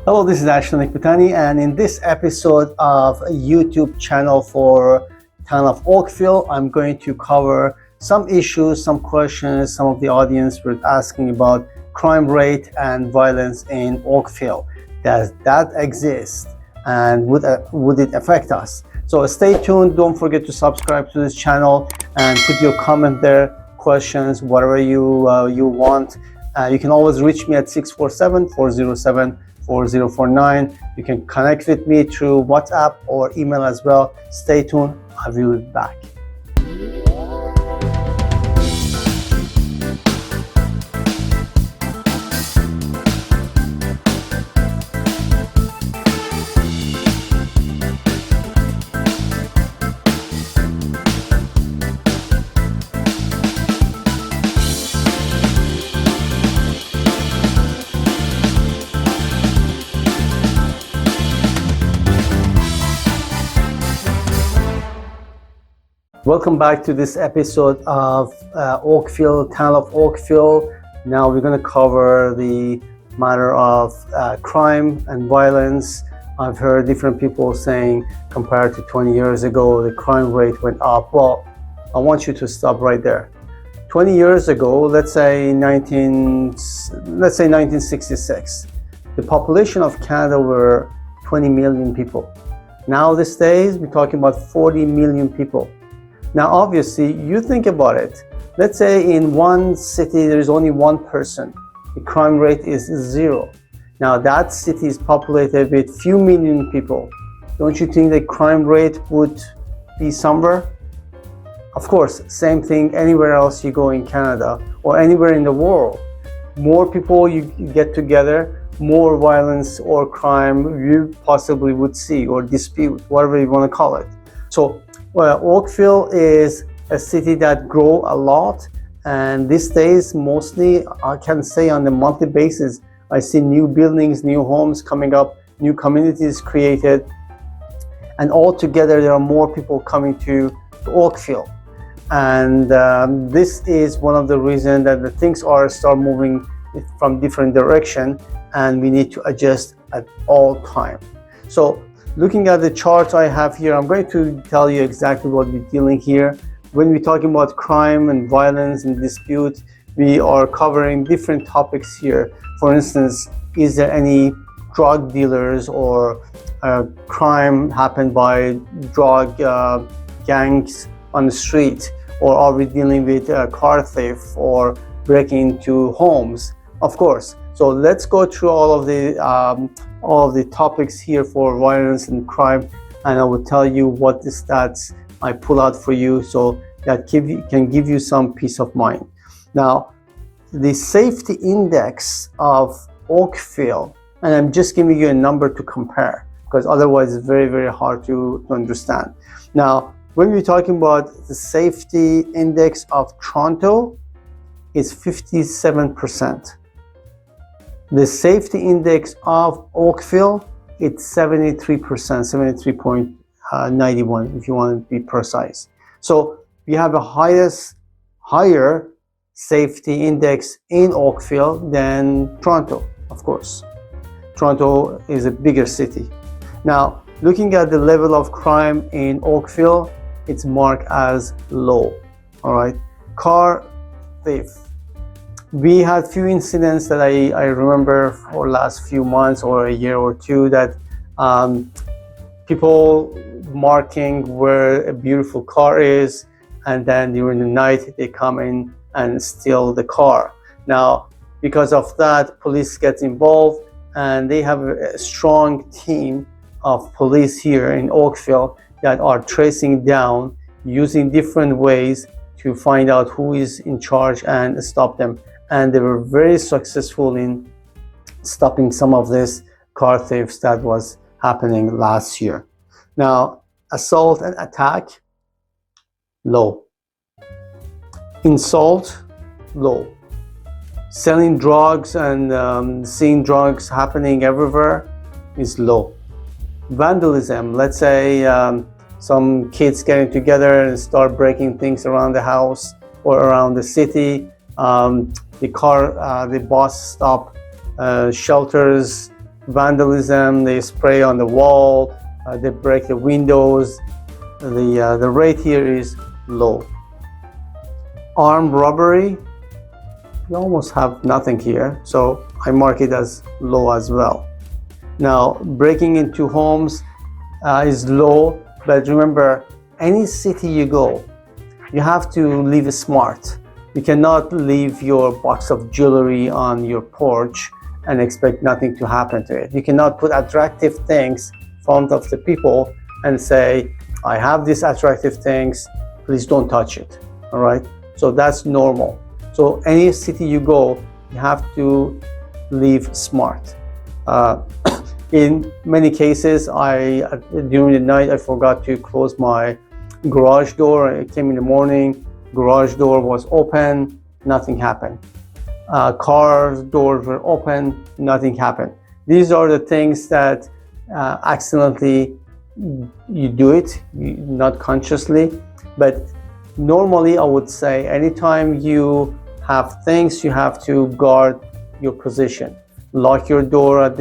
Hello, this is Ashton Ekbatani, and in this episode of a YouTube channel for town of Oakville, I'm going to cover some issues, some questions some of the audience were asking about crime rate and violence in Oakville. Does that exist, and would it affect us? So stay tuned. Don't forget to subscribe to this channel and put your comment there, questions, whatever you want. You can always reach me at 647-407-4049. You can connect with me through WhatsApp or email as well. Stay tuned. I will be back. Welcome back to this episode of Oakville, town of Oakville. Now we're going to cover the matter of crime and violence. I've heard different people saying compared to 20 years ago, the crime rate went up. Well, I want you to stop right there. 20 years ago, let's say 1966, the population of Canada were 20 million people. Now these days, we're talking about 40 million people. Now, obviously, you think about it. Let's say in one city, there is only one person. The crime rate is 0. Now, that city is populated with few million people. Don't you think the crime rate would be somewhere? Of course, same thing anywhere else you go in Canada or anywhere in the world. More people you get together, more violence or crime you possibly would see, or dispute, whatever you want to call it. So, well, Oakville is a city that grows a lot, and these days, mostly, I can say on a monthly basis, I see new buildings, new homes coming up, new communities created, and altogether there are more people coming to Oakville. And this is one of the reasons that the things start moving from different direction, and we need to adjust at all time. So, looking at the charts I have here, I'm going to tell you exactly what we're dealing here. When we're talking about crime and violence and dispute, we are covering different topics here. For instance, is there any drug dealers or crime happened by drug gangs on the street? Or are we dealing with car theft or breaking into homes? Of course. So let's go through all of the topics here for violence and crime, and I will tell you what the stats I pull out for you, so that can give you some peace of mind. Now, the safety index of Oakville, and I'm just giving you a number to compare, because otherwise it's very, very hard to understand. Now, when we're talking about the safety index of Toronto, it's 57%. The safety index of Oakville, it's 73%, 73.91 if you want to be precise. So we have a higher safety index in Oakville than Toronto, of course. Toronto is a bigger city. Now, looking at the level of crime in Oakville, it's marked as low, all right? Car theft. We had few incidents that I remember for last few months or a year or two, that people marking where a beautiful car is, and then during the night they come in and steal the car. Now, because of that, police gets involved, and they have a strong team of police here in Oakville that are tracing down, using different ways to find out who is in charge and stop them. And they were very successful in stopping some of this car thefts that was happening last year. Now, assault and attack, low. Insult, low. Selling drugs and seeing drugs happening everywhere is low. Vandalism, let's say some kids getting together and start breaking things around the house or around the city. The bus stop shelters vandalism, they spray on the wall, they break the windows. The rate here is low. Armed robbery, we almost have nothing here, so I mark it as low as well. Now, breaking into homes is low, but remember, any city you go, you have to live smart. You cannot leave your box of jewelry on your porch and expect nothing to happen to it. You cannot put attractive things in front of the people and say, I have these attractive things, please don't touch it, all right? So that's normal. So any city you go, you have to live smart. In many cases, during the night, I forgot to close my garage door. I came in the morning, garage door was open, nothing happened. Car doors were open, nothing happened. These are the things that accidentally you do it, not consciously, but normally I would say anytime you have things, you have to guard your position. Lock your door at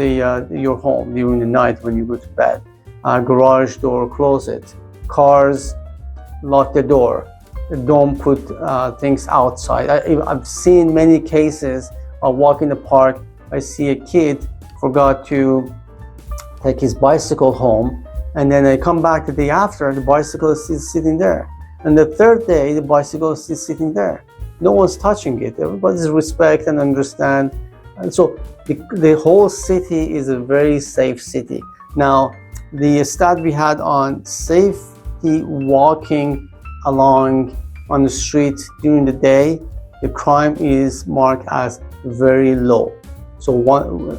your home during the night when you go to bed. Garage door, close it. Cars, lock the door. Don't put things outside. I've seen many cases. I walk in the park, I see a kid forgot to take his bicycle home, and then I come back the day after, the bicycle is still sitting there. And the third day, the bicycle is still sitting there. No one's touching it. Everybody's respect and understand. And so the whole city is a very safe city. Now, the stat we had on safety walking along on the street during the day, the crime is marked as very low. So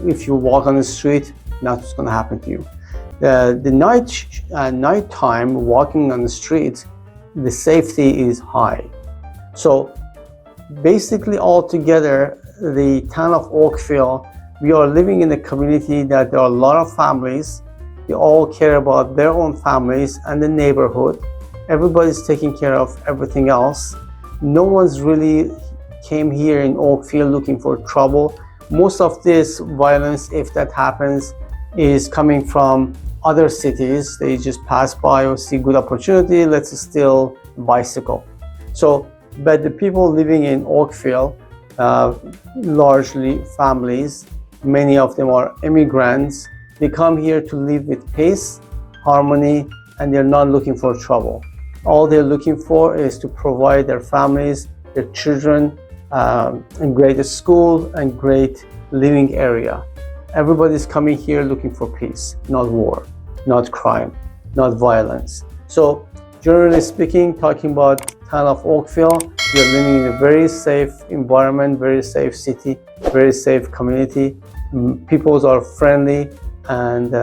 if you walk on the street, nothing's going to happen to you. The nighttime walking on the street, the safety is high. So basically altogether, the town of Oakville, we are living in a community that there are a lot of families. They all care about their own families and the neighborhood. Everybody's taking care of everything else. No one's really came here in Oakville looking for trouble. Most of this violence, if that happens, is coming from other cities. They just pass by or see good opportunity, let's steal a bicycle. So, but the people living in Oakville, largely families, many of them are immigrants. They come here to live with peace, harmony, and they're not looking for trouble. All they're looking for is to provide their families, their children, a great school and great living area. Everybody's coming here looking for peace, not war, not crime, not violence. So generally speaking, talking about town of Oakville, we are living in a very safe environment, very safe city, very safe community. People are friendly, and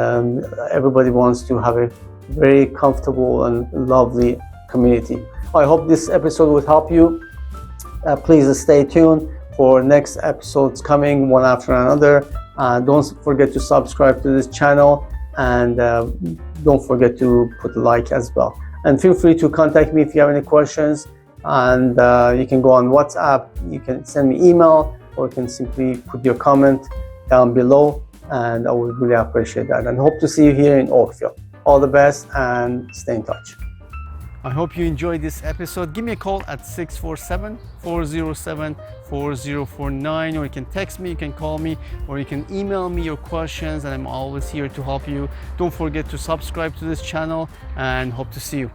everybody wants to have a very comfortable and lovely community. I hope this episode would help you. Please stay tuned for next episodes coming one after another. Don't forget to subscribe to this channel, and don't forget to put a like as well. And feel free to contact me if you have any questions, and you can go on WhatsApp, you can send me email, or you can simply put your comment down below, and I would really appreciate that. And hope to see you here in Oakville. All the best and stay in touch. I hope you enjoyed this episode. Give me a call at 647-407-4049, or you can text me, you can call me, or you can email me your questions, and I'm always here to help you. Don't forget to subscribe to this channel, and hope to see you.